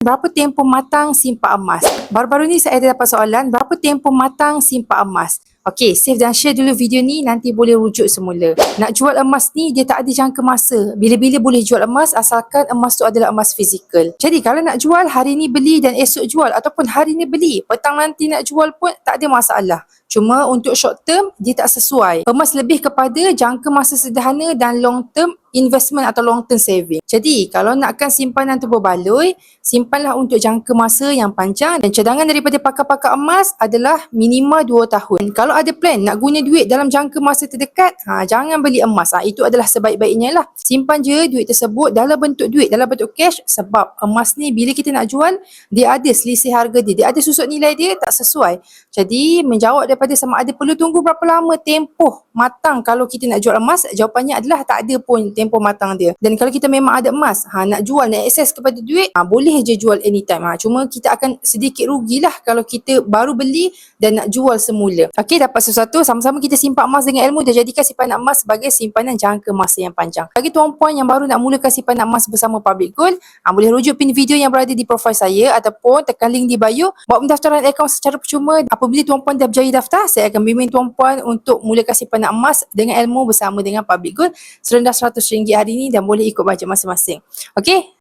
Berapa tempoh matang simpan emas? Baru-baru ni saya ada dapat soalan, berapa tempoh matang simpan emas? Okey, save dan share dulu video ni, nanti boleh rujuk semula. Nak jual emas ni, dia tak ada jangka masa. Bila-bila boleh jual emas asalkan emas tu adalah emas fizikal. Jadi kalau nak jual, hari ni beli dan esok jual ataupun hari ni beli, petang nanti nak jual pun tak ada masalah. Cuma untuk short term, dia tak sesuai. Emas lebih kepada jangka masa sederhana dan long term investment atau long term saving. Jadi kalau nakkan simpanan tu berbaloi, simpanlah untuk jangka masa yang panjang dan cadangan daripada pakar-pakar emas adalah minimal 2 tahun. Kalau ada plan nak guna duit dalam jangka masa terdekat, jangan beli emas. Itu adalah sebaik-baiknya lah. Simpan je duit tersebut dalam bentuk duit, dalam bentuk cash, sebab emas ni bila kita nak jual, dia ada selisih harga dia, dia ada susut nilai dia tak sesuai. Jadi menjawab daripada sama ada perlu tunggu berapa lama tempoh matang kalau kita nak jual emas, jawapannya adalah tak ada pun tempoh matang dia. Dan kalau kita memang ada emas, nak jual, nak akses kepada duit, boleh je jual anytime. Cuma kita akan sedikit rugilah kalau kita baru beli dan nak jual semula. Okey, dapat sesuatu, sama-sama kita simpan emas dengan ilmu dan jadikan simpanan emas sebagai simpanan jangka masa yang panjang. Bagi tuan-puan yang baru nak mulakan simpanan emas bersama Public Gold, boleh rujuk pin video yang berada di profil saya ataupun tekan link di bio, buat pendaftaran akaun secara percuma. Apabila tuan-puan dah berjaya daftar, saya akan bimbing tuan-puan untuk mulakan simpanan emas dengan ilmu bersama dengan Public Gold serendah RM100 hari ini dan boleh ikut bajet masing-masing. Okey?